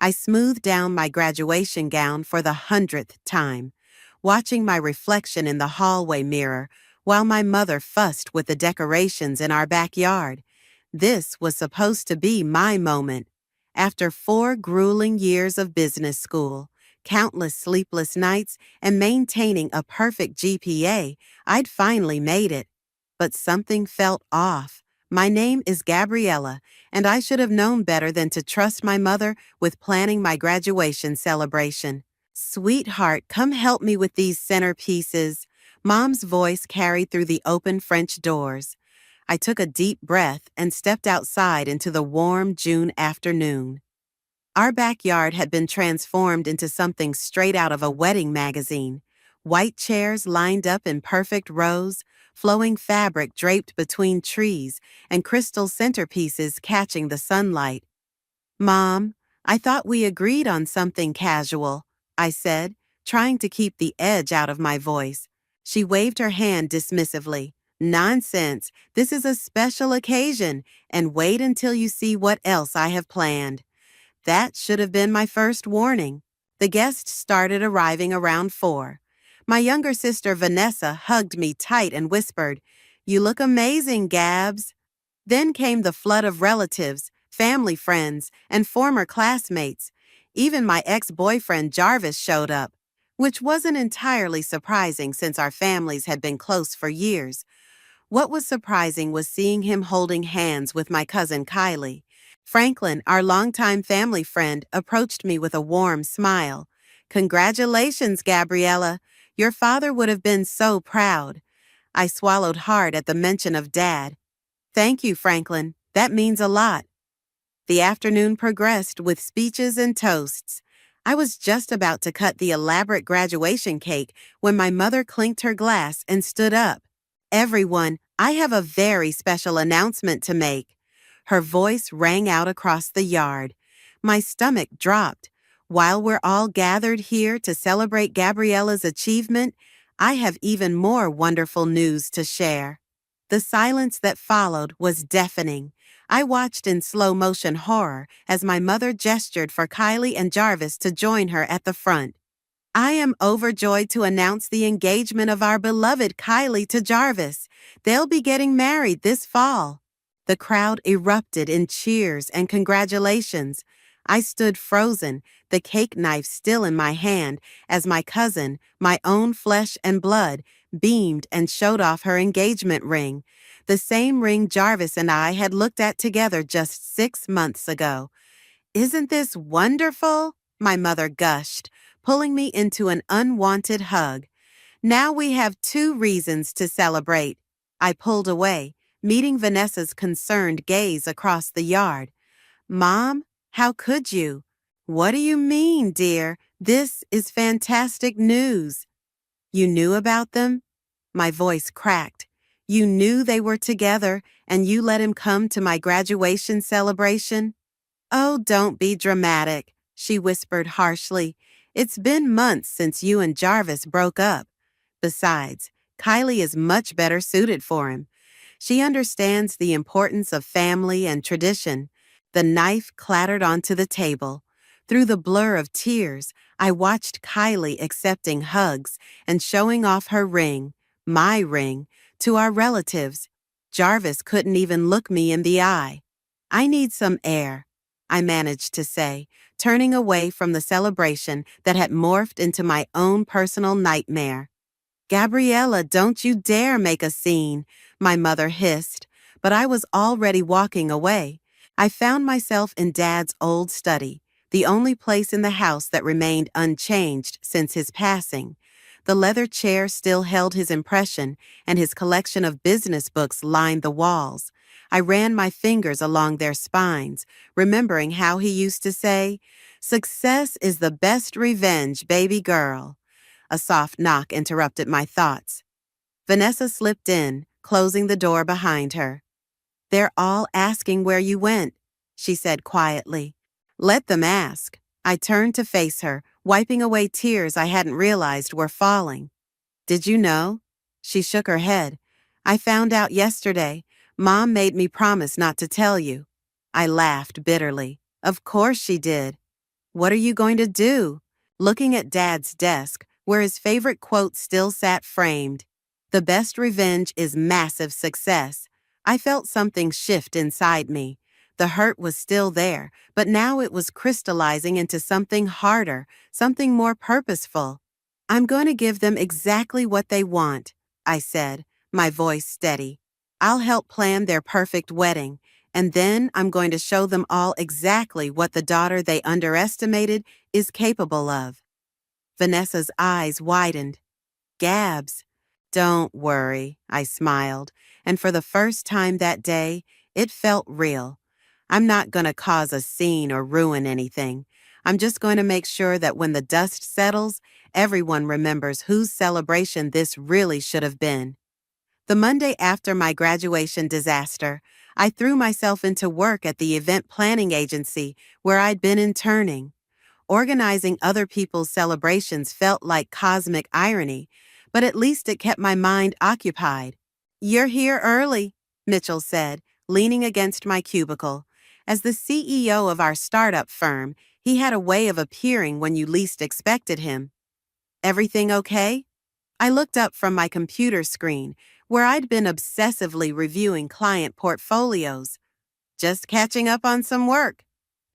I smoothed down my graduation gown for the 100th time, watching my reflection in the hallway mirror while my mother fussed with the decorations in our backyard. This was supposed to be my moment. After 4 grueling years of business school, countless sleepless nights, and maintaining a perfect GPA, I'd finally made it. But something felt off. My name is Gabriella, and I should have known better than to trust my mother with planning my graduation celebration. "Sweetheart, come help me with these centerpieces." Mom's voice carried through the open French doors. I took a deep breath and stepped outside into the warm June afternoon. Our backyard had been transformed into something straight out of a wedding magazine. White chairs lined up in perfect rows, flowing fabric draped between trees, and crystal centerpieces catching the sunlight. "Mom, I thought we agreed on something casual," I said, trying to keep the edge out of my voice. She waved her hand dismissively. "Nonsense. This is a special occasion, and wait until you see what else I have planned." That should have been my first warning. The guests started arriving around 4. My younger sister Vanessa hugged me tight and whispered, "You look amazing, Gabs." Then came the flood of relatives, family friends, and former classmates. Even my ex-boyfriend Jarvis showed up, which wasn't entirely surprising since our families had been close for years. What was surprising was seeing him holding hands with my cousin Kylie. Franklin, our longtime family friend, approached me with a warm smile. "Congratulations, Gabriella. Your father would have been so proud." I swallowed hard at the mention of Dad. "Thank you, Franklin. That means a lot." The afternoon progressed with speeches and toasts. I was just about to cut the elaborate graduation cake when my mother clinked her glass and stood up. "Everyone, I have a very special announcement to make." Her voice rang out across the yard. My stomach dropped. While we're all gathered here to celebrate Gabriella's achievement, I have even more wonderful news to share. The silence that followed was deafening. I watched in slow-motion horror as my mother gestured for Kylie and Jarvis to join her at the front. "I am overjoyed to announce the engagement of our beloved Kylie to Jarvis. They'll be getting married this fall." The crowd erupted in cheers and congratulations. I stood frozen, the cake knife still in my hand, as my cousin, my own flesh and blood, beamed and showed off her engagement ring, the same ring Jarvis and I had looked at together just 6 months ago. "Isn't this wonderful?" my mother gushed, pulling me into an unwanted hug. "Now we have 2 reasons to celebrate." I pulled away, meeting Vanessa's concerned gaze across the yard. "Mom, how could you?" "What do you mean, dear? This is fantastic news." "You knew about them?" My voice cracked. "You knew they were together, and you let him come to my graduation celebration?" "Oh, don't be dramatic," she whispered harshly. "It's been months since you and Jarvis broke up. Besides, Kylie is much better suited for him. She understands the importance of family and tradition." The knife clattered onto the table. Through the blur of tears, I watched Kylie accepting hugs and showing off her ring, my ring, to our relatives. Jarvis couldn't even look me in the eye. "I need some air," I managed to say, turning away from the celebration that had morphed into my own personal nightmare. "Gabriella, don't you dare make a scene," my mother hissed, but I was already walking away. I found myself in Dad's old study, the only place in the house that remained unchanged since his passing. The leather chair still held his impression, and his collection of business books lined the walls. I ran my fingers along their spines, remembering how he used to say, "Success is the best revenge, baby girl." A soft knock interrupted my thoughts. Vanessa slipped in, closing the door behind her. "They're all asking where you went," she said quietly. "Let them ask." I turned to face her, wiping away tears I hadn't realized were falling. "Did you know?" She shook her head. "I found out yesterday. Mom made me promise not to tell you." I laughed bitterly. "Of course she did." What are you going to do? Looking at Dad's desk, where his favorite quote still sat framed. The best revenge is massive success. I felt something shift inside me. The hurt was still there, but now it was crystallizing into something harder, something more purposeful. I'm going to give them exactly what they want, I said, my voice steady. I'll help plan their perfect wedding, and then I'm going to show them all exactly what the daughter they underestimated is capable of. Vanessa's eyes widened. Gabs. Don't worry, I smiled, and for the first time that day, it felt real. I'm not going to cause a scene or ruin anything. I'm just going to make sure that when the dust settles, everyone remembers whose celebration this really should have been. The Monday after my graduation disaster, I threw myself into work at the event planning agency where I'd been interning. Organizing other people's celebrations felt like cosmic irony, but at least it kept my mind occupied. You're here early, Mitchell said, leaning against my cubicle. As the CEO of our startup firm, he had a way of appearing when you least expected him. Everything okay? I looked up from my computer screen, where I'd been obsessively reviewing client portfolios. Just catching up on some work.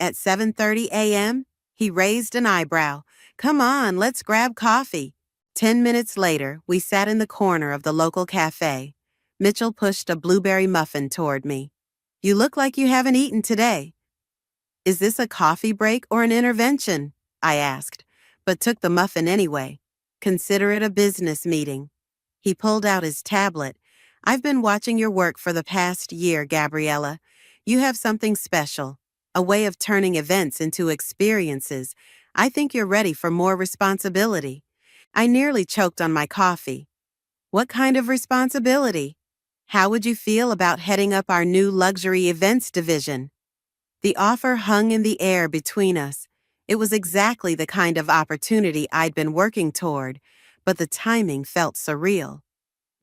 At 7:30 a.m., he raised an eyebrow. Come on, let's grab coffee. 10 minutes later, we sat in the corner of the local cafe. Mitchell pushed a blueberry muffin toward me. You look like you haven't eaten today. Is this a coffee break or an intervention? I asked, but took the muffin anyway. Consider it a business meeting. He pulled out his tablet. I've been watching your work for the past year, Gabriella. You have something special, a way of turning events into experiences. I think you're ready for more responsibility. I nearly choked on my coffee. What kind of responsibility? How would you feel about heading up our new luxury events division? The offer hung in the air between us. It was exactly the kind of opportunity I'd been working toward, but the timing felt surreal.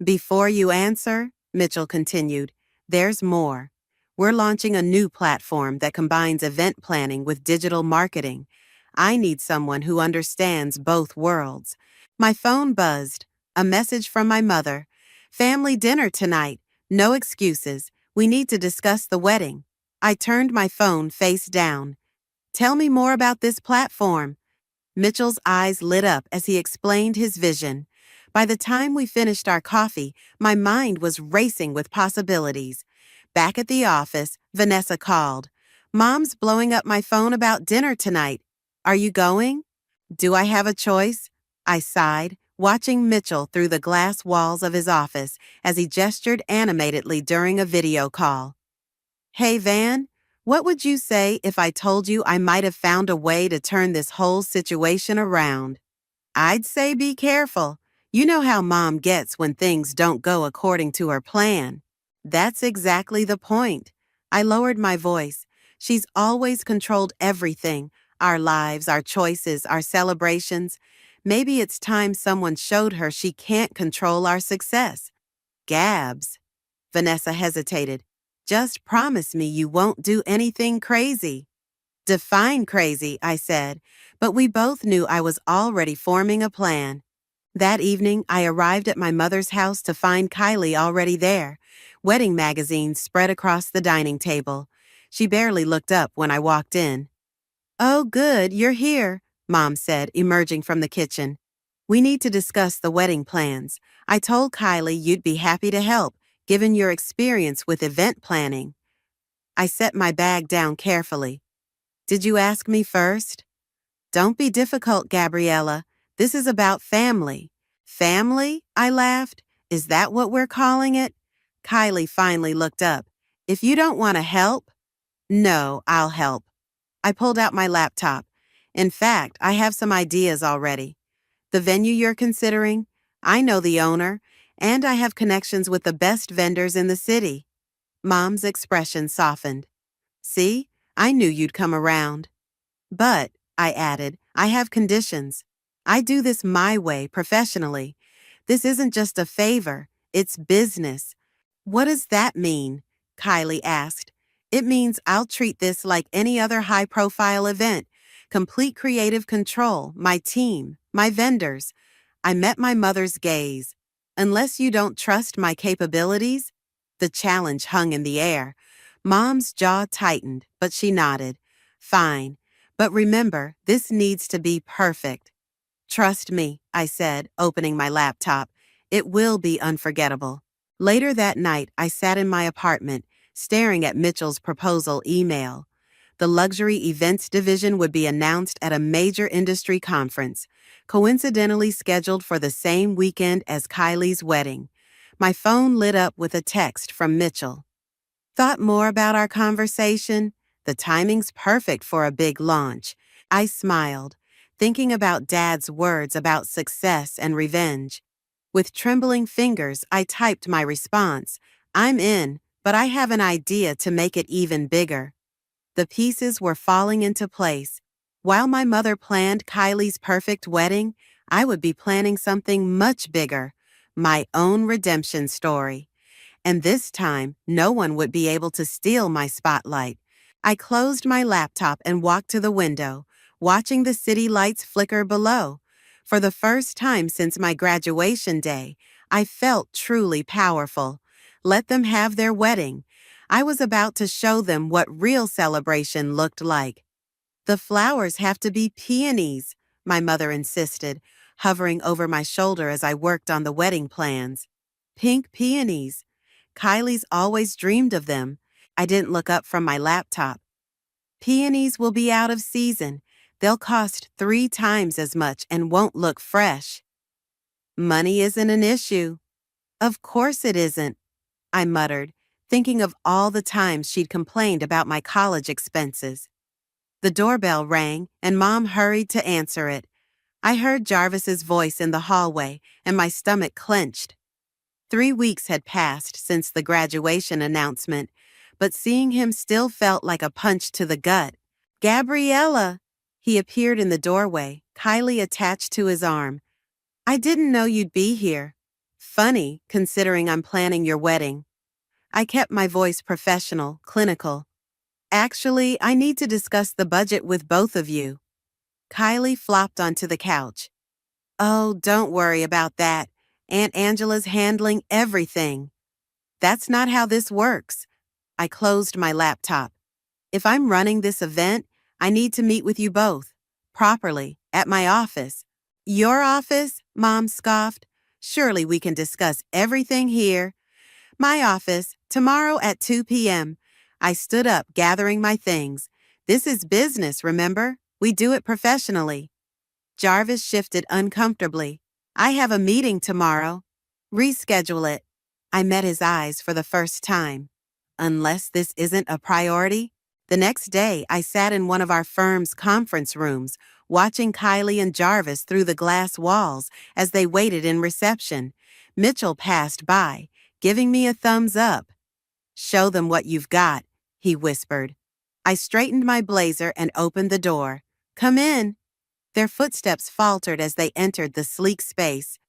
Before you answer, Mitchell continued, there's more. We're launching a new platform that combines event planning with digital marketing. I need someone who understands both worlds. My phone buzzed. A message from my mother. Family dinner tonight. No excuses. We need to discuss the wedding. I turned my phone face down. Tell me more about this platform. Mitchell's eyes lit up as he explained his vision. By the time we finished our coffee, my mind was racing with possibilities. Back at the office, Vanessa called. Mom's blowing up my phone about dinner tonight. Are you going? Do I have a choice? I sighed, watching Mitchell through the glass walls of his office as he gestured animatedly during a video call. Hey, Van, what would you say if I told you I might have found a way to turn this whole situation around? I'd say be careful. You know how Mom gets when things don't go according to her plan. That's exactly the point. I lowered my voice. She's always controlled everything, our lives, our choices, our celebrations. Maybe it's time someone showed her she can't control our success. Gabs. Vanessa hesitated. Just promise me you won't do anything crazy. Define crazy, I said, but we both knew I was already forming a plan. That evening, I arrived at my mother's house to find Kylie already there. Wedding magazines spread across the dining table. She barely looked up when I walked in. Oh, good, you're here, Mom said, emerging from the kitchen. We need to discuss the wedding plans. I told Kylie you'd be happy to help, given your experience with event planning. I set my bag down carefully. Did you ask me first? Don't be difficult, Gabriella. This is about family. Family? I laughed. Is that what we're calling it? Kylie finally looked up. If you don't want to help? No, I'll help. I pulled out my laptop. In fact, I have some ideas already. The venue you're considering? I know the owner, and I have connections with the best vendors in the city. Mom's expression softened. See, I knew you'd come around. But, I added, I have conditions. I do this my way, professionally. This isn't just a favor, it's business. What does that mean? Kylie asked. It means I'll treat this like any other high-profile event. complete creative control, my team, my vendors. I met my mother's gaze. Unless you don't trust my capabilities? The challenge hung in the air. Mom's jaw tightened, but she nodded. Fine. But remember, this needs to be perfect. Trust me, I said, opening my laptop. It will be unforgettable. Later that night, I sat in my apartment, staring at Mitchell's proposal email. The luxury events division would be announced at a major industry conference, coincidentally scheduled for the same weekend as Kylie's wedding. My phone lit up with a text from Mitchell. Thought more about our conversation? The timing's perfect for a big launch. I smiled, thinking about Dad's words about success and revenge. With trembling fingers, I typed my response. I'm in, but I have an idea to make it even bigger. The pieces were falling into place. While my mother planned Kylie's perfect wedding, I would be planning something much bigger, my own redemption story. And this time, no one would be able to steal my spotlight. I closed my laptop and walked to the window, watching the city lights flicker below. For the first time since my graduation day, I felt truly powerful. Let them have their wedding. I was about to show them what real celebration looked like. The flowers have to be peonies, my mother insisted, hovering over my shoulder as I worked on the wedding plans. Pink peonies. Kylie's always dreamed of them. I didn't look up from my laptop. Peonies will be out of season. They'll cost 3 times as much and won't look fresh. Money isn't an issue. Of course it isn't, I muttered, thinking of all the times she'd complained about my college expenses. The doorbell rang, and Mom hurried to answer it. I heard Jarvis's voice in the hallway, and my stomach clenched. 3 weeks had passed since the graduation announcement, but seeing him still felt like a punch to the gut. Gabriella! He appeared in the doorway, Kylie attached to his arm. I didn't know you'd be here. Funny, considering I'm planning your wedding. I kept my voice professional, clinical. Actually, I need to discuss the budget with both of you. Kylie flopped onto the couch. Oh, don't worry about that. Aunt Angela's handling everything. That's not how this works. I closed my laptop. If I'm running this event, I need to meet with you both, properly, at my office. Your office? Mom scoffed. Surely we can discuss everything here. My office, tomorrow at 2 p.m. I stood up, gathering my things. This is business, remember? We do it professionally. Jarvis shifted uncomfortably. I have a meeting tomorrow. Reschedule it. I met his eyes for the first time. Unless this isn't a priority? The next day, I sat in one of our firm's conference rooms, watching Kylie and Jarvis through the glass walls as they waited in reception. Mitchell passed by, giving me a thumbs up. Show them what you've got, he whispered. I straightened my blazer and opened the door. Come in. Their footsteps faltered as they entered the sleek space.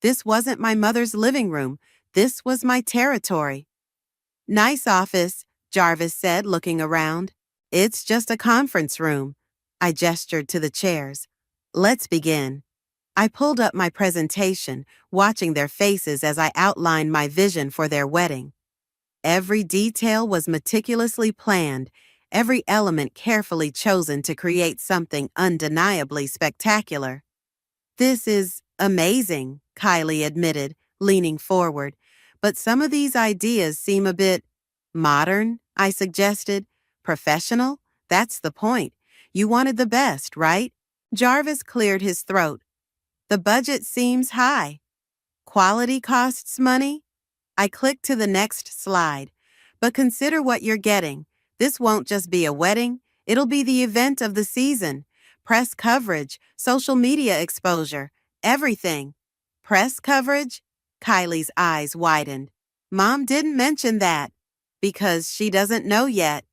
This wasn't my mother's living room. This was my territory. Nice office, Jarvis said, looking around. It's just a conference room. I gestured to the chairs. Let's begin. I pulled up my presentation, watching their faces as I outlined my vision for their wedding. Every detail was meticulously planned, every element carefully chosen to create something undeniably spectacular. This is amazing, Kylie admitted, leaning forward. But some of these ideas seem a bit modern, I suggested. Professional? That's the point. You wanted the best, right? Jarvis cleared his throat. The budget seems high. Quality costs money? I clicked to the next slide. But consider what you're getting. This won't just be a wedding. It'll be the event of the season. Press coverage, social media exposure, everything. Press coverage? Kylie's eyes widened. Mom didn't mention that. Because she doesn't know yet.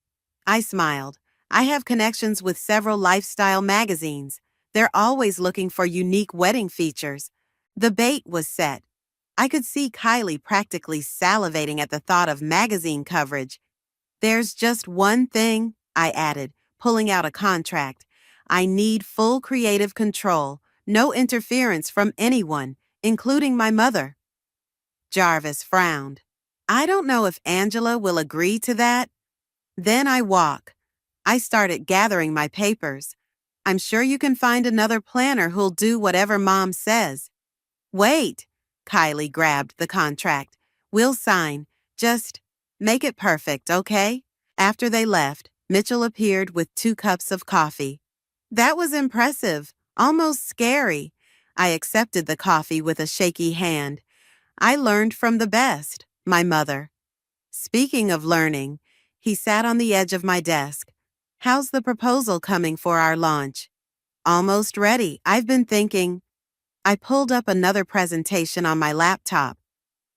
I smiled. I have connections with several lifestyle magazines. They're always looking for unique wedding features. The bait was set. I could see Kylie practically salivating at the thought of magazine coverage. There's just one thing, I added, pulling out a contract. I need full creative control, no interference from anyone, including my mother. Jarvis frowned. I don't know if Angela will agree to that. Then I walk. I started gathering my papers. I'm sure you can find another planner who'll do whatever Mom says. Wait! Kylie grabbed the contract. We'll sign. Just make it perfect, okay? After they left, Mitchell appeared with 2 cups of coffee. That was impressive, almost scary. I accepted the coffee with a shaky hand. I learned from the best, my mother. Speaking of learning, he sat on the edge of my desk. How's the proposal coming for our launch? Almost ready. I've been thinking. I pulled up another presentation on my laptop.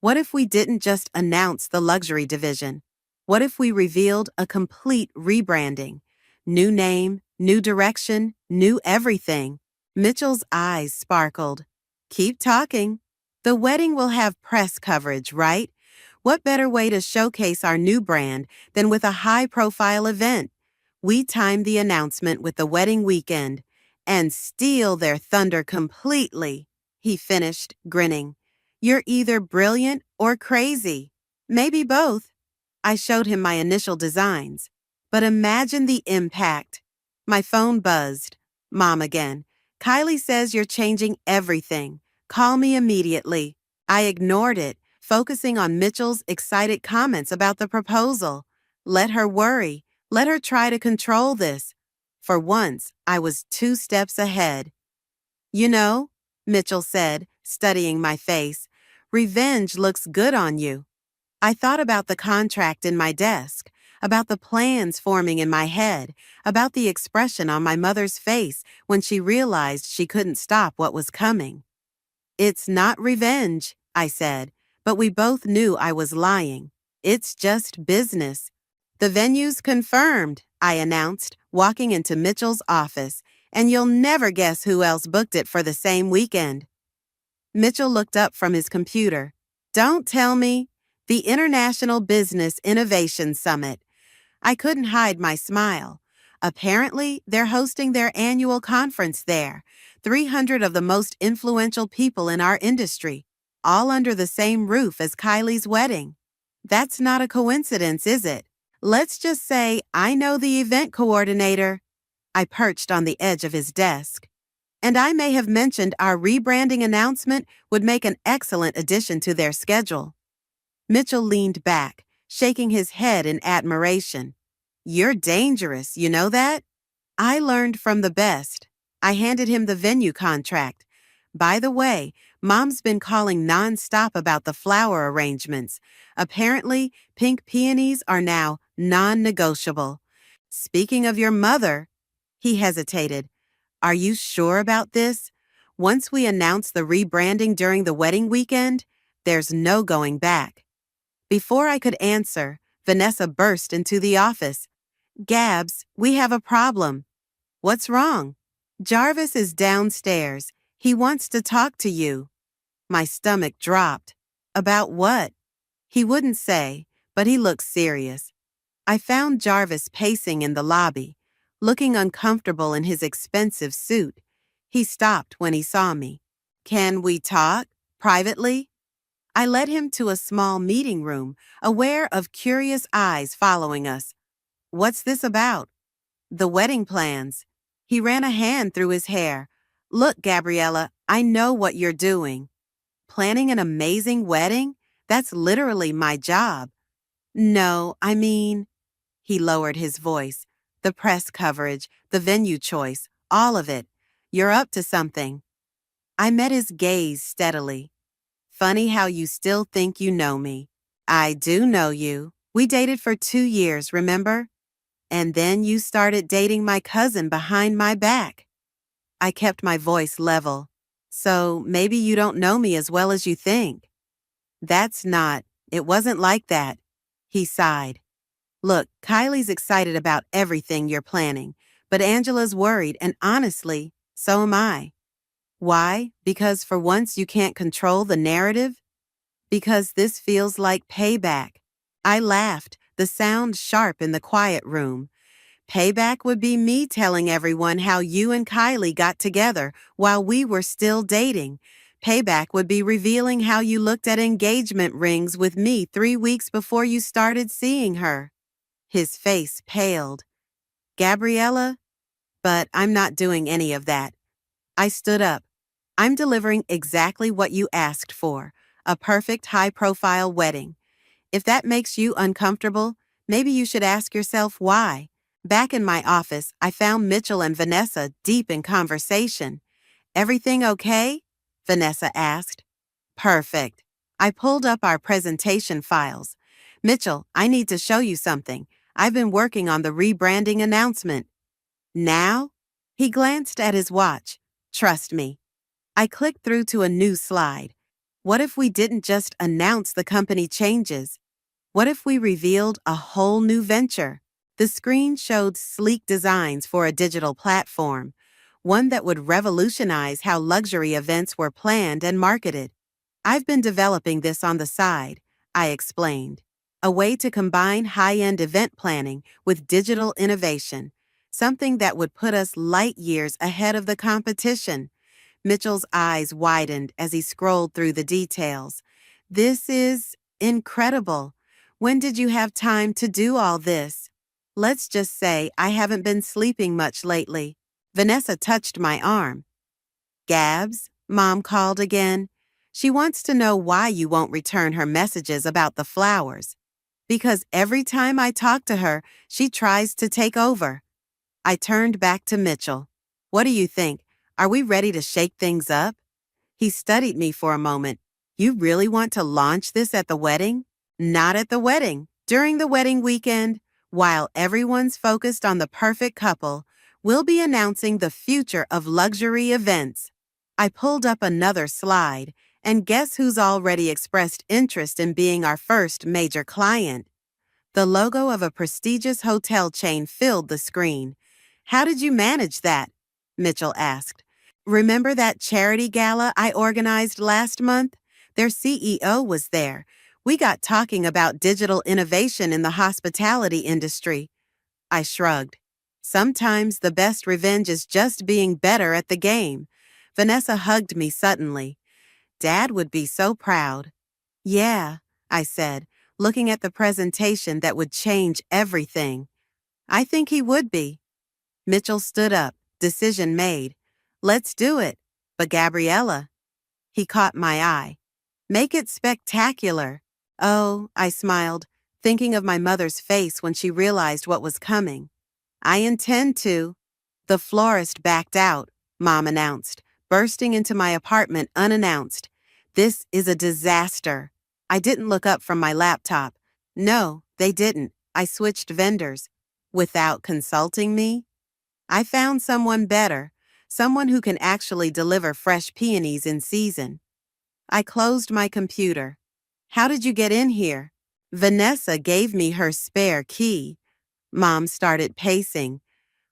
What if we didn't just announce the luxury division? What if we revealed a complete rebranding? New name, new direction, new everything. Mitchell's eyes sparkled. Keep talking. The wedding will have press coverage, right? What better way to showcase our new brand than with a high-profile event? We timed the announcement with the wedding weekend and steal their thunder completely, he finished, grinning. You're either brilliant or crazy. Maybe both. I showed him my initial designs. But imagine the impact. My phone buzzed. Mom again. Kylie says you're changing everything. Call me immediately. I ignored it, focusing on Mitchell's excited comments about the proposal. Let her worry. Let her try to control this. For once, I was 2 steps ahead. You know, Mitchell said, studying my face, revenge looks good on you. I thought about the contract in my desk, about the plans forming in my head, about the expression on my mother's face when she realized she couldn't stop what was coming. It's not revenge, I said, but we both knew I was lying. It's just business. The venue's confirmed, I announced, walking into Mitchell's office, and you'll never guess who else booked it for the same weekend. Mitchell looked up from his computer. Don't tell me. The International Business Innovation Summit. I couldn't hide my smile. Apparently, they're hosting their annual conference there. 300 of the most influential people in our industry, all under the same roof as Kylie's wedding. That's not a coincidence, is it? Let's just say I know the event coordinator. I perched on the edge of his desk. And I may have mentioned our rebranding announcement would make an excellent addition to their schedule. Mitchell leaned back, shaking his head in admiration. You're dangerous, you know that? I learned from the best. I handed him the venue contract. By the way, Mom's been calling nonstop about the flower arrangements. Apparently, pink peonies are now non-negotiable. Speaking of your mother, he hesitated. Are you sure about this? Once we announce the rebranding during the wedding weekend, there's no going back. Before I could answer, Vanessa burst into the office. Gabs, we have a problem. What's wrong? Jarvis is downstairs. He wants to talk to you. My stomach dropped. About what? He wouldn't say, but he looked serious. I found Jarvis pacing in the lobby, looking uncomfortable in his expensive suit. He stopped when he saw me. Can we talk? Privately? I led him to a small meeting room, aware of curious eyes following us. What's this about? The wedding plans. He ran a hand through his hair. Look, Gabriella, I know what you're doing. Planning an amazing wedding? That's literally my job. No, I mean... He lowered his voice. The press coverage, the venue choice, all of it. You're up to something. I met his gaze steadily. Funny how you still think you know me. I do know you. We dated for 2 years, remember? And then you started dating my cousin behind my back. I kept my voice level. So maybe you don't know me as well as you think. It wasn't like that. He sighed. Look, Kylie's excited about everything you're planning, but Angela's worried, and honestly, so am I. Why? Because for once you can't control the narrative? Because this feels like payback. I laughed, the sound sharp in the quiet room. Payback would be me telling everyone how you and Kylie got together while we were still dating. Payback would be revealing how you looked at engagement rings with me 3 weeks before you started seeing her. His face paled. Gabriella? But I'm not doing any of that. I stood up. I'm delivering exactly what you asked for, a perfect high-profile wedding. If that makes you uncomfortable, maybe you should ask yourself why. Back in my office, I found Mitchell and Vanessa deep in conversation. Everything okay? Vanessa asked. Perfect. I pulled up our presentation files. Mitchell, I need to show you something. I've been working on the rebranding announcement. Now? He glanced at his watch. Trust me. I clicked through to a new slide. What if we didn't just announce the company changes? What if we revealed a whole new venture? The screen showed sleek designs for a digital platform, one that would revolutionize how luxury events were planned and marketed. I've been developing this on the side, I explained. A way to combine high-end event planning with digital innovation, something that would put us light years ahead of the competition. Mitchell's eyes widened as he scrolled through the details. This is incredible. When did you have time to do all this? Let's just say I haven't been sleeping much lately. Vanessa touched my arm. Gabs, Mom called again. She wants to know why you won't return her messages about the flowers. Because every time I talk to her, she tries to take over. I turned back to Mitchell. What do you think? Are we ready to shake things up? He studied me for a moment. You really want to launch this at the wedding? Not at the wedding. During the wedding weekend, while everyone's focused on the perfect couple, we'll be announcing the future of luxury events. I pulled up another slide, and guess who's already expressed interest in being our first major client? The logo of a prestigious hotel chain filled the screen. How did you manage that? Mitchell asked. Remember that charity gala I organized last month? Their CEO was there. We got talking about digital innovation in the hospitality industry. I shrugged. Sometimes the best revenge is just being better at the game. Vanessa hugged me suddenly. Dad would be so proud. Yeah, I said, looking at the presentation that would change everything. I think he would be. Mitchell stood up, decision made. Let's do it. But Gabriella. He caught my eye. Make it spectacular. Oh, I smiled, thinking of my mother's face when she realized what was coming. I intend to. The florist backed out, Mom announced, bursting into my apartment unannounced. This is a disaster. I didn't look up from my laptop. No, they didn't. I switched vendors. Without consulting me? I found someone better, someone who can actually deliver fresh peonies in season. I closed my computer. How did you get in here? Vanessa gave me her spare key. Mom started pacing.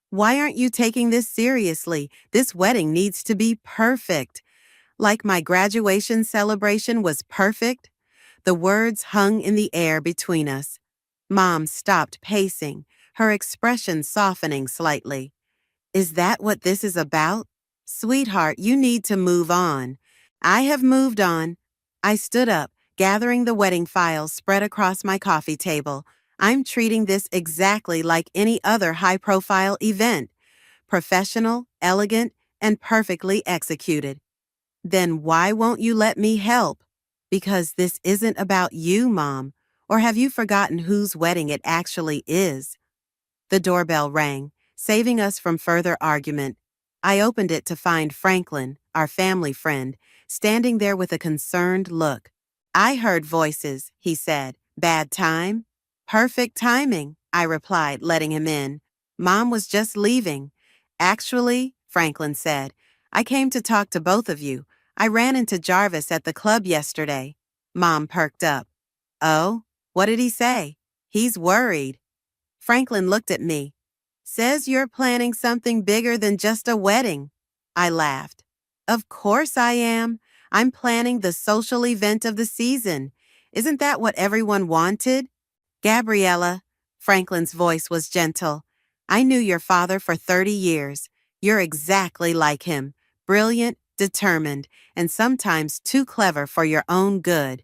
Why aren't you taking this seriously? This wedding needs to be perfect. Like my graduation celebration was perfect? The words hung in the air between us. Mom stopped pacing, her expression softening slightly. Is that what this is about? Sweetheart, you need to move on. I have moved on. I stood up, gathering the wedding files spread across my coffee table. I'm treating this exactly like any other high-profile event. Professional, elegant, and perfectly executed. Then why won't you let me help? Because this isn't about you, Mom. Or have you forgotten whose wedding it actually is? The doorbell rang, saving us from further argument. I opened it to find Franklin, our family friend, standing there with a concerned look. I heard voices, he said. Bad time? Perfect timing, I replied, letting him in. Mom was just leaving. Actually, Franklin said, I came to talk to both of you. I ran into Jarvis at the club yesterday. Mom perked up. Oh, what did he say? He's worried. Franklin looked at me. Says you're planning something bigger than just a wedding. I laughed. Of course I am. I'm planning the social event of the season. Isn't that what everyone wanted? Gabriella, Franklin's voice was gentle. I knew your father for 30 years. You're exactly like him, brilliant, determined, and sometimes too clever for your own good.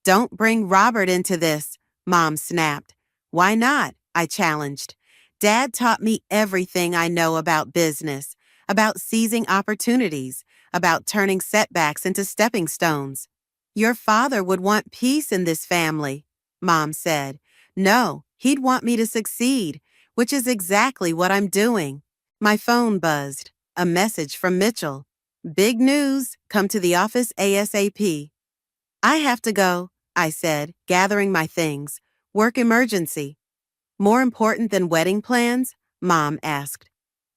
Don't bring Robert into this, Mom snapped. Why not? I challenged. Dad taught me everything I know about business, about seizing opportunities, about turning setbacks into stepping stones. Your father would want peace in this family, Mom said. No, he'd want me to succeed, which is exactly what I'm doing. My phone buzzed. A message from Mitchell. Big news, come to the office ASAP. I have to go, I said, gathering my things. Work emergency. More important than wedding plans? Mom asked.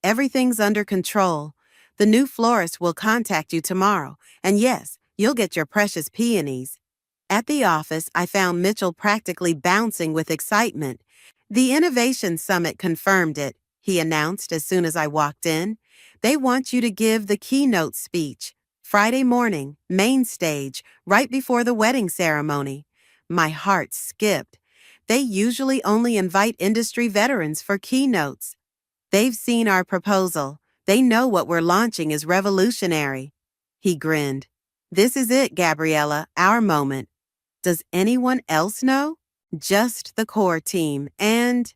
Everything's under control. The new florist will contact you tomorrow, and yes, you'll get your precious peonies. At the office, I found Mitchell practically bouncing with excitement. The Innovation Summit confirmed it, he announced as soon as I walked in. They want you to give the keynote speech. Friday morning, main stage, right before the wedding ceremony. My heart skipped. They usually only invite industry veterans for keynotes. They've seen our proposal. They know what we're launching is revolutionary. He grinned. This is it, Gabriella, our moment. Does anyone else know? Just the core team, and…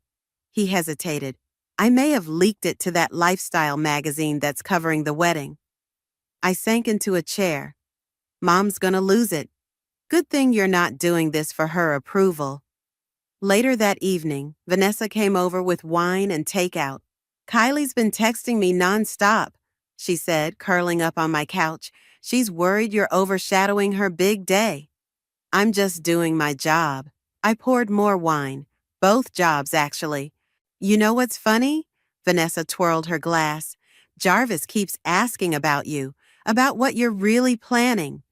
He hesitated. I may have leaked it to that lifestyle magazine that's covering the wedding. I sank into a chair. Mom's gonna lose it. Good thing you're not doing this for her approval. Later that evening, Vanessa came over with wine and takeout. Kylie's been texting me nonstop, she said, curling up on my couch. She's worried you're overshadowing her big day. I'm just doing my job. I poured more wine. Both jobs, actually. You know what's funny? Vanessa twirled her glass. Jarvis keeps asking about you, about what you're really planning.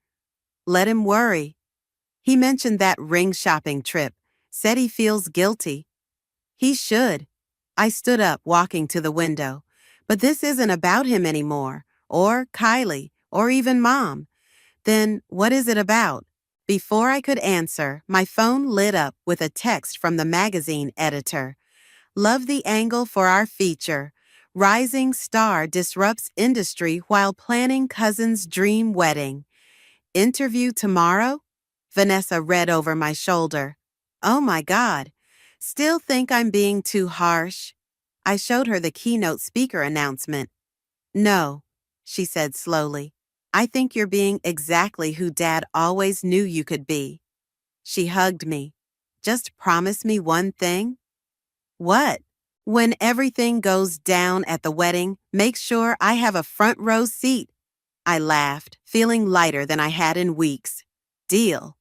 Let him worry. He mentioned that ring shopping trip, said he feels guilty. He should. I stood up, walking to the window. But this isn't about him anymore, or Kylie, or even Mom. Then what is it about? Before I could answer, my phone lit up with a text from the magazine editor. Love the angle for our feature. Rising star disrupts industry while planning cousin's dream wedding. Interview tomorrow? Vanessa read over my shoulder. Oh my God. Still think I'm being too harsh? I showed her the keynote speaker announcement. No, she said slowly. I think you're being exactly who Dad always knew you could be. She hugged me. Just promise me one thing. What? When everything goes down at the wedding, make sure I have a front row seat. I laughed, feeling lighter than I had in weeks. Deal.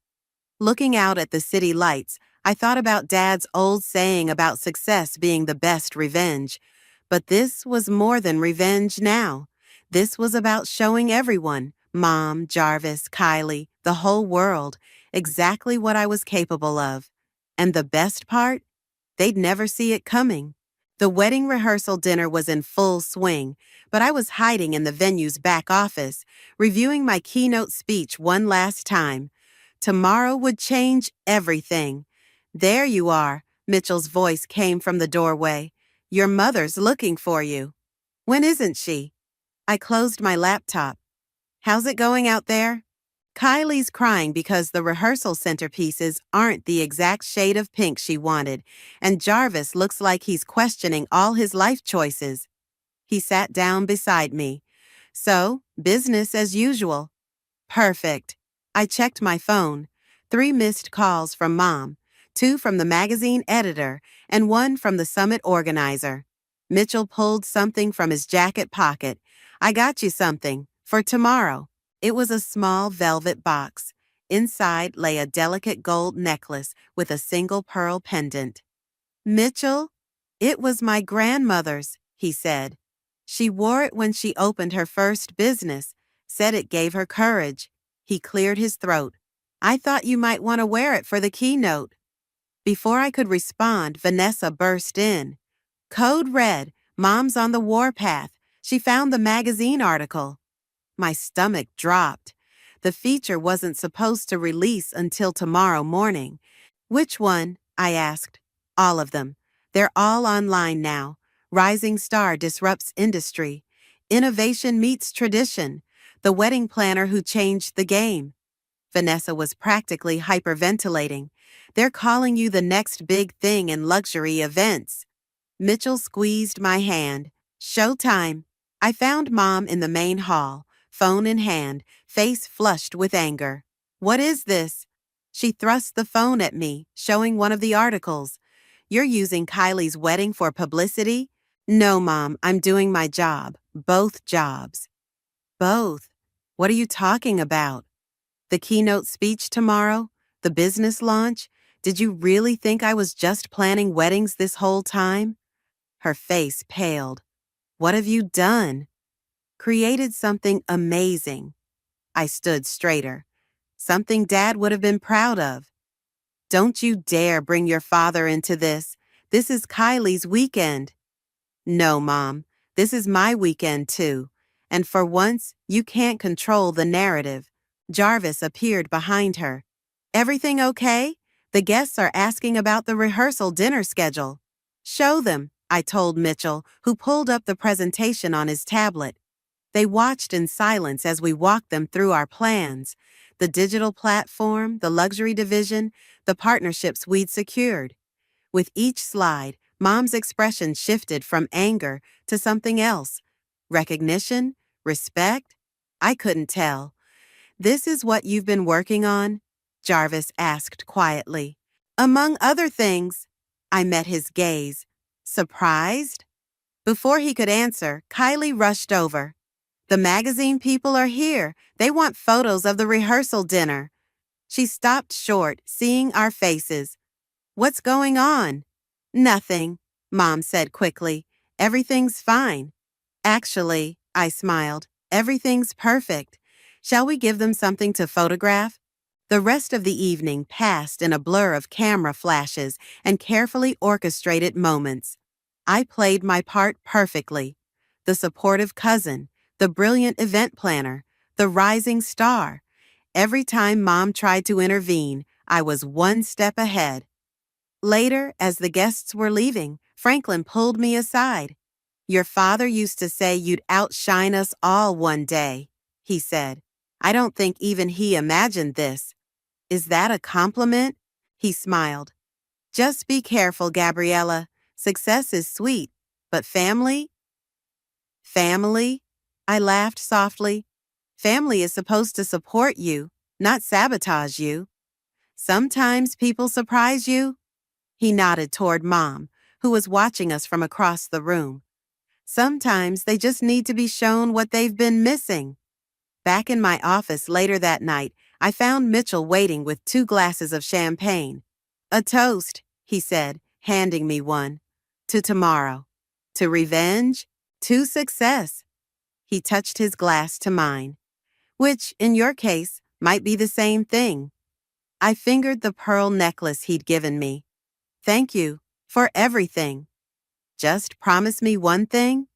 Looking out at the city lights, I thought about Dad's old saying about success being the best revenge. But this was more than revenge now. This was about showing everyone, Mom, Jarvis, Kylie, the whole world, exactly what I was capable of. And the best part? They'd never see it coming. The wedding rehearsal dinner was in full swing, but I was hiding in the venue's back office, reviewing my keynote speech one last time. Tomorrow would change everything. There you are, Mitchell's voice came from the doorway. Your mother's looking for you. When isn't she? I closed my laptop. How's it going out there? Kylie's crying because the rehearsal centerpieces aren't the exact shade of pink she wanted, and Jarvis looks like he's questioning all his life choices. He sat down beside me. So, business as usual. Perfect. I checked my phone. 3 missed calls from Mom, 2 from the magazine editor, and 1 from the summit organizer. Mitchell pulled something from his jacket pocket. I got you something. For tomorrow. It was a small velvet box. Inside lay a delicate gold necklace with a single pearl pendant. Mitchell? It was my grandmother's, he said. She wore it when she opened her first business, said it gave her courage. He cleared his throat. I thought you might want to wear it for the keynote. Before I could respond, Vanessa burst in. Code Red, Mom's on the warpath. She found the magazine article. My stomach dropped. The feature wasn't supposed to release until tomorrow morning. Which one? I asked. All of them. They're all online now. Rising star disrupts industry. Innovation meets tradition. The wedding planner who changed the game. Vanessa was practically hyperventilating. They're calling you the next big thing in luxury events. Mitchell squeezed my hand. Showtime. I found Mom in the main hall, phone in hand, face flushed with anger. What is this? She thrust the phone at me, showing one of the articles. You're using Kylie's wedding for publicity? No, Mom, I'm doing my job. Both jobs. Both? What are you talking about? The keynote speech tomorrow? The business launch? Did you really think I was just planning weddings this whole time? Her face paled. What have you done? Created something amazing. I stood straighter. Something Dad would have been proud of. Don't you dare bring your father into this. This is Kylie's weekend. No, Mom. This is my weekend, too. And for once, you can't control the narrative. Jarvis appeared behind her. Everything okay? The guests are asking about the rehearsal dinner schedule. Show them, I told Mitchell, who pulled up the presentation on his tablet. They watched in silence as we walked them through our plans. The digital platform, the luxury division, the partnerships we'd secured. With each slide, Mom's expression shifted from anger to something else. Recognition? Respect? I couldn't tell. This is what you've been working on? Jarvis asked quietly. Among other things. I met his gaze. Surprised? Before he could answer, Kylie rushed over. The magazine people are here. They want photos of the rehearsal dinner. She stopped short, seeing our faces. What's going on? Nothing, Mom said quickly. Everything's fine. Actually, I smiled, everything's perfect. Shall we give them something to photograph? The rest of the evening passed in a blur of camera flashes and carefully orchestrated moments. I played my part perfectly. The supportive cousin, the brilliant event planner, the rising star. Every time Mom tried to intervene, I was one step ahead. Later, as the guests were leaving, Franklin pulled me aside. Your father used to say you'd outshine us all one day, he said. I don't think even he imagined this. Is that a compliment? He smiled. Just be careful, Gabriella. Success is sweet, but family? Family? I laughed softly. Family is supposed to support you, not sabotage you. Sometimes people surprise you. He nodded toward Mom, who was watching us from across the room. Sometimes they just need to be shown what they've been missing. Back in my office later that night, I found Mitchell waiting with 2 glasses of champagne. A toast, he said, handing me one. To tomorrow. To revenge. To success. He touched his glass to mine. Which, in your case, might be the same thing. I fingered the pearl necklace he'd given me. Thank you for everything. Just promise me one thing?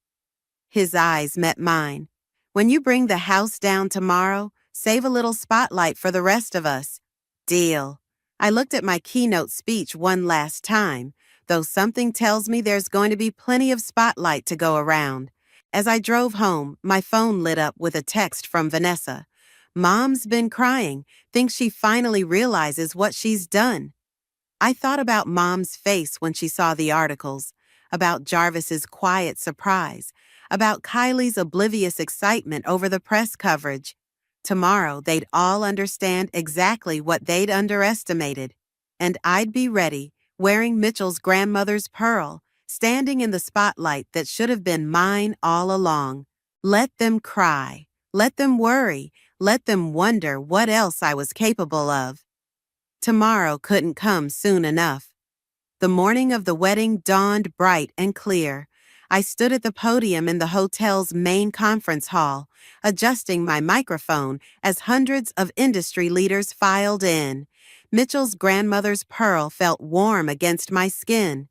His eyes met mine. When you bring the house down tomorrow, save a little spotlight for the rest of us. Deal. I looked at my keynote speech one last time, though something tells me there's going to be plenty of spotlight to go around. As I drove home, my phone lit up with a text from Vanessa. Mom's been crying, thinks she finally realizes what she's done. I thought about Mom's face when she saw the articles, about Jarvis's quiet surprise, about Kylie's oblivious excitement over the press coverage. Tomorrow, they'd all understand exactly what they'd underestimated. And I'd be ready, wearing Mitchell's grandmother's pearl, standing in the spotlight that should have been mine all along. Let them cry. Let them worry. Let them wonder what else I was capable of. Tomorrow couldn't come soon enough. The morning of the wedding dawned bright and clear. I stood at the podium in the hotel's main conference hall, adjusting my microphone as hundreds of industry leaders filed in. Mitchell's grandmother's pearl felt warm against my skin.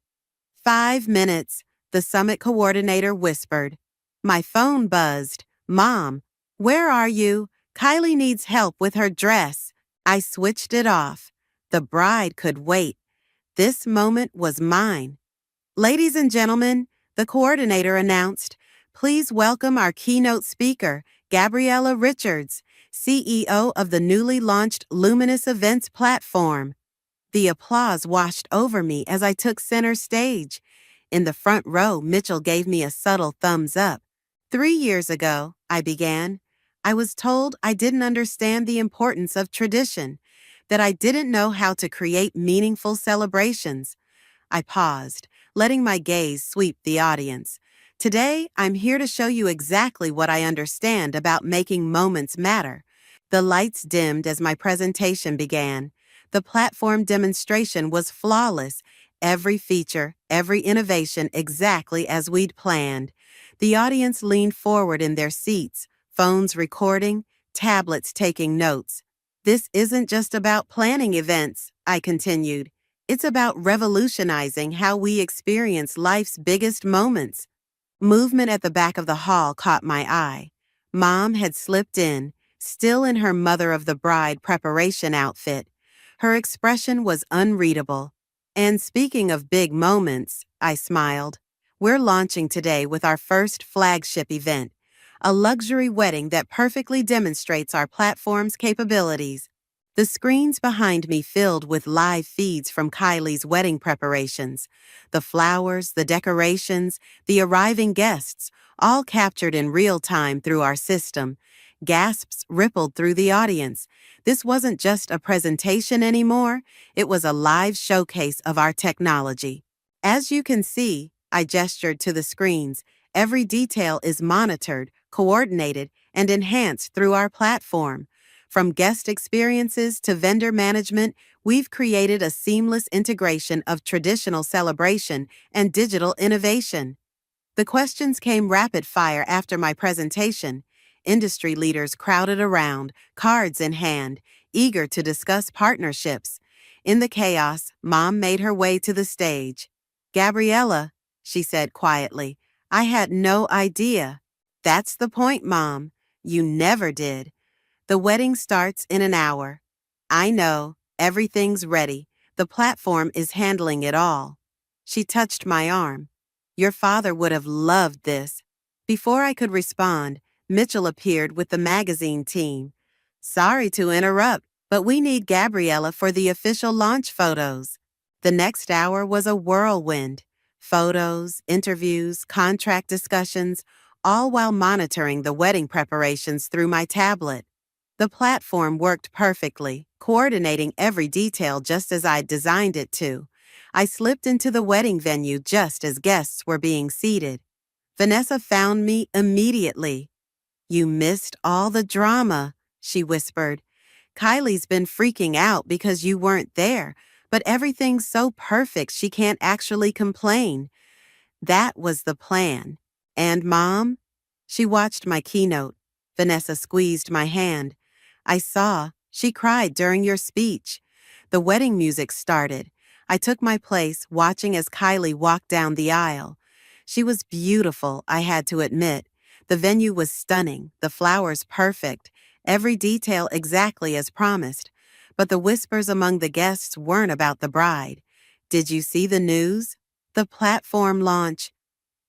5 minutes, the summit coordinator whispered. My phone buzzed. Mom, where are you? Kylie needs help with her dress. I switched it off. The bride could wait. This moment was mine. Ladies and gentlemen, The coordinator announced, "Please welcome our keynote speaker, Gabriella Richards, CEO of the newly launched Luminous Events platform." The applause washed over me as I took center stage. In the front row, Mitchell gave me a subtle thumbs up. "3 years ago," I began, "I was told I didn't understand the importance of tradition, that I didn't know how to create meaningful celebrations." I paused, letting my gaze sweep the audience. "Today, I'm here to show you exactly what I understand about making moments matter." The lights dimmed as my presentation began. The platform demonstration was flawless, every feature, every innovation exactly as we'd planned. The audience leaned forward in their seats, phones recording, tablets taking notes. "This isn't just about planning events," I continued. "It's about revolutionizing how we experience life's biggest moments." Movement at the back of the hall caught my eye. Mom had slipped in, still in her mother of the bride preparation outfit. Her expression was unreadable. "And speaking of big moments," I smiled, "we're launching today with our first flagship event, a luxury wedding that perfectly demonstrates our platform's capabilities." The screens behind me filled with live feeds from Kylie's wedding preparations. The flowers, the decorations, the arriving guests, all captured in real time through our system. Gasps rippled through the audience. This wasn't just a presentation anymore, it was a live showcase of our technology. "As you can see," I gestured to the screens, "every detail is monitored, coordinated, and enhanced through our platform. From guest experiences to vendor management, we've created a seamless integration of traditional celebration and digital innovation." The questions came rapid fire after my presentation. Industry leaders crowded around, cards in hand, eager to discuss partnerships. In the chaos, Mom made her way to the stage. "Gabriella," she said quietly, "I had no idea." "That's the point, Mom. You never did. The wedding starts in an hour." "I know. Everything's ready. The platform is handling it all." She touched my arm. "Your father would have loved this." Before I could respond, Mitchell appeared with the magazine team. "Sorry to interrupt, but we need Gabriella for the official launch photos." The next hour was a whirlwind. Photos, interviews, contract discussions, all while monitoring the wedding preparations through my tablet. The platform worked perfectly, coordinating every detail just as I'd designed it to. I slipped into the wedding venue just as guests were being seated. Vanessa found me immediately. "You missed all the drama," she whispered. "Kylie's been freaking out because you weren't there, but everything's so perfect she can't actually complain." That was the plan. "And Mom?" She watched my keynote. Vanessa squeezed my hand. "I saw. She cried during your speech." The wedding music started. I took my place, watching as Kylie walked down the aisle. She was beautiful, I had to admit. The venue was stunning, the flowers perfect, every detail exactly as promised. But the whispers among the guests weren't about the bride. "Did you see the news? The platform launch.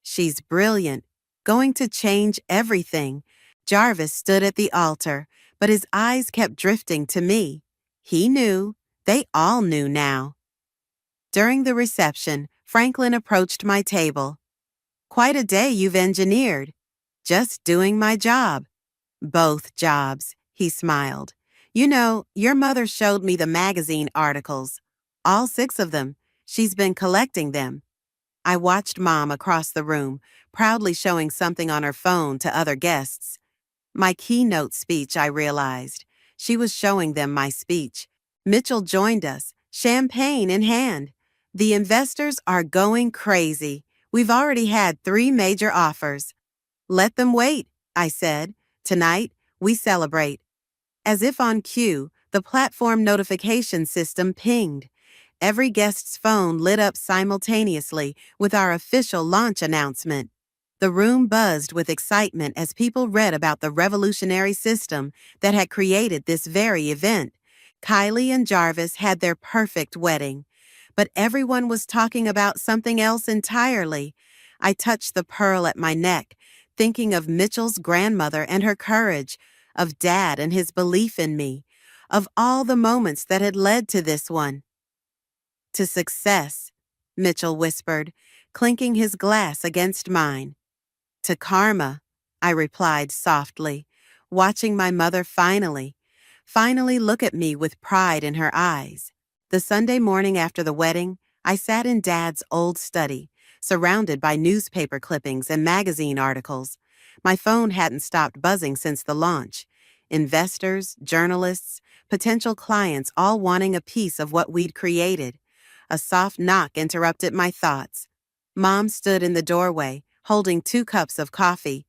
She's brilliant, going to change everything." Jarvis stood at the altar, but his eyes kept drifting to me. He knew. They all knew now. During the reception, Franklin approached my table. "Quite a day you've engineered." "Just doing my job." "Both jobs," he smiled. "You know, your mother showed me the magazine articles. All 6 of them. She's been collecting them." I watched Mom across the room, proudly showing something on her phone to other guests. My keynote speech, I realized. She was showing them my speech. Mitchell joined us, champagne in hand. "The investors are going crazy. We've already had 3 major offers." "Let them wait," I said. "Tonight, we celebrate." As if on cue, the platform notification system pinged. Every guest's phone lit up simultaneously with our official launch announcement. The room buzzed with excitement as people read about the revolutionary system that had created this very event. Kylie and Jarvis had their perfect wedding. But everyone was talking about something else entirely. I touched the pearl at my neck, thinking of Mitchell's grandmother and her courage, of Dad and his belief in me, of all the moments that had led to this one. To success, Mitchell whispered, clinking his glass against mine. To karma, I replied softly, watching my mother finally look at me with pride in her eyes. The Sunday morning after the wedding, I sat in Dad's old study, surrounded by newspaper clippings and magazine articles. My phone hadn't stopped buzzing since the launch. Investors, journalists, potential clients all wanting a piece of what we'd created. A soft knock interrupted my thoughts. Mom stood in the doorway, holding 2 cups of coffee.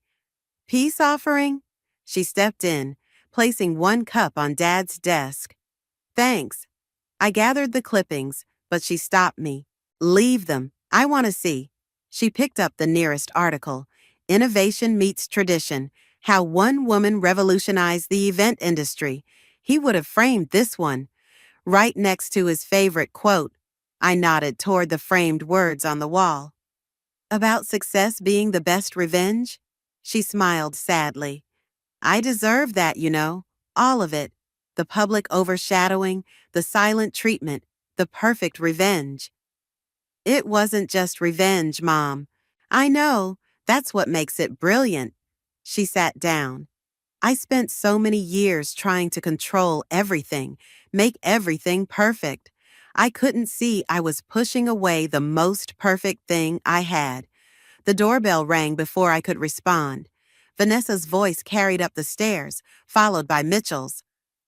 Peace offering? She stepped in, placing 1 cup on Dad's desk. Thanks. I gathered the clippings, but she stopped me. Leave them. I want to see. She picked up the nearest article. Innovation meets tradition. How one woman revolutionized the event industry. He would have framed this one, right next to his favorite quote. I nodded toward the framed words on the wall. About success being the best revenge? She smiled sadly. I deserve that, you know. All of it. The public overshadowing, the silent treatment, the perfect revenge. It wasn't just revenge, Mom. I know. That's what makes it brilliant. She sat down. I spent so many years trying to control everything, make everything perfect. I couldn't see I was pushing away the most perfect thing I had. The doorbell rang before I could respond. Vanessa's voice carried up the stairs, followed by Mitchell's.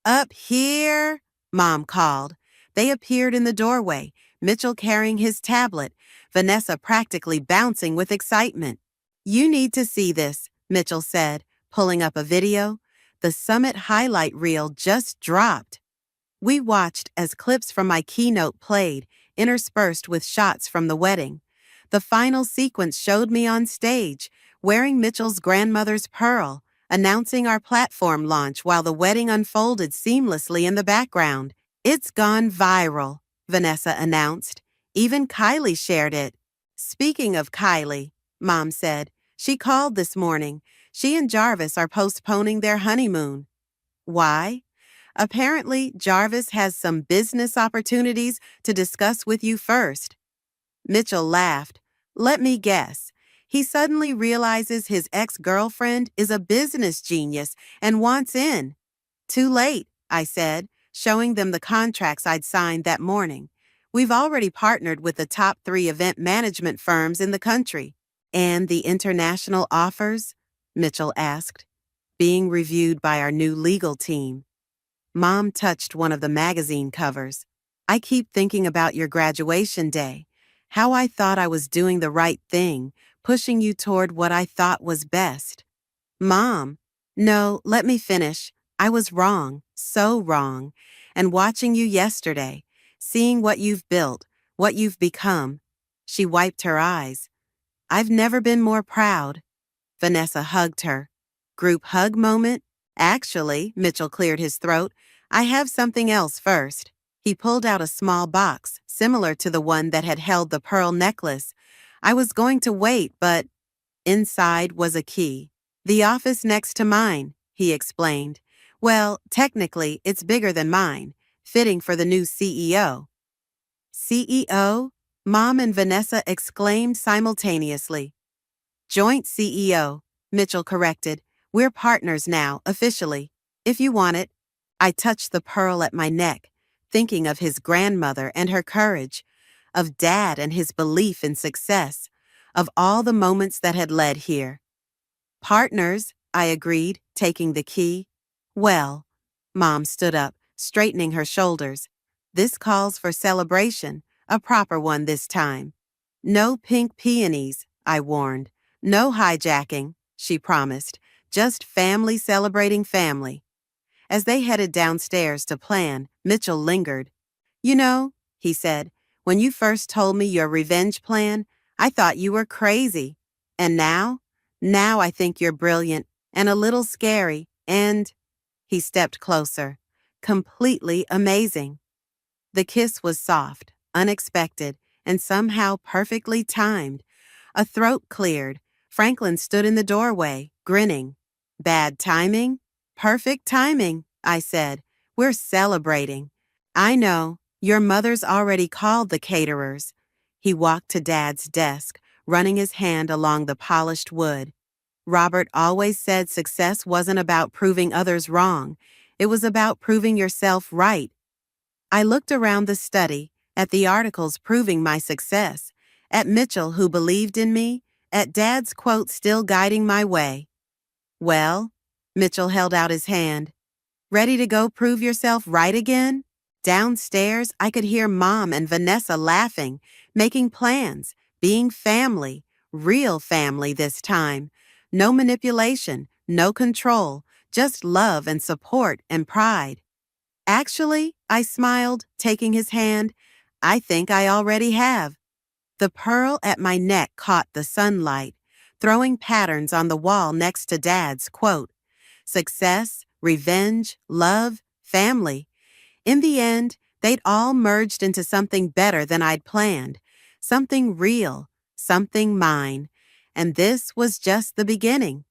Up here, Mom called. They appeared in the doorway, Mitchell carrying his tablet, Vanessa practically bouncing with excitement. You need to see this, Mitchell said, pulling up a video. The summit highlight reel just dropped. We watched as clips from my keynote played, interspersed with shots from the wedding. The final sequence showed me on stage, wearing Mitchell's grandmother's pearl, announcing our platform launch while the wedding unfolded seamlessly in the background. It's gone viral, Vanessa announced. Even Kylie shared it. Speaking of Kylie, Mom said, she called this morning. She and Jarvis are postponing their honeymoon. Why? Apparently, Jarvis has some business opportunities to discuss with you first. Mitchell laughed. Let me guess. He suddenly realizes his ex-girlfriend is a business genius and wants in. Too late, I said, showing them the contracts I'd signed that morning. We've already partnered with the top 3 event management firms in the country. And the international offers? Mitchell asked, being reviewed by our new legal team. Mom touched one of the magazine covers. I keep thinking about your graduation day, how I thought I was doing the right thing, pushing you toward what I thought was best. Mom, no, let me finish. I was wrong, so wrong. And watching you yesterday, seeing what you've built, what you've become. She wiped her eyes. I've never been more proud. Vanessa hugged her. Group hug moment? Actually, Mitchell cleared his throat. I have something else first. He pulled out a small box, similar to the one that had held the pearl necklace. I was going to wait, but inside was a key. The office next to mine, he explained. Well, technically, it's bigger than mine, fitting for the new CEO. CEO? Mom and Vanessa exclaimed simultaneously. Joint CEO, Mitchell corrected. We're partners now, officially. If you want it. I touched the pearl at my neck, thinking of his grandmother and her courage, of Dad and his belief in success, of all the moments that had led here. Partners, I agreed, taking the key. Well, Mom stood up, straightening her shoulders. This calls for celebration, a proper one this time. No pink peonies, I warned. No hijacking, she promised. Just family celebrating family. As they headed downstairs to plan, Mitchell lingered. You know, he said, when you first told me your revenge plan, I thought you were crazy. And now? Now I think you're brilliant and a little scary and… He stepped closer. Completely amazing. The kiss was soft, unexpected, and somehow perfectly timed. A throat cleared. Franklin stood in the doorway, grinning. Bad timing? Perfect timing, I said. We're celebrating. I know. Your mother's already called the caterers. He walked to Dad's desk, running his hand along the polished wood. Robert always said success wasn't about proving others wrong. It was about proving yourself right. I looked around the study, at the articles proving my success, at Mitchell who believed in me, at Dad's quote still guiding my way. Well, Mitchell held out his hand. Ready to go prove yourself right again? Downstairs, I could hear Mom and Vanessa laughing, making plans, being family, real family this time. No manipulation, no control, just love and support and pride. Actually, I smiled, taking his hand, I think I already have. The pearl at my neck caught the sunlight, throwing patterns on the wall next to Dad's quote. Success, revenge, love, family. In the end, they'd all merged into something better than I'd planned, something real, something mine. And this was just the beginning.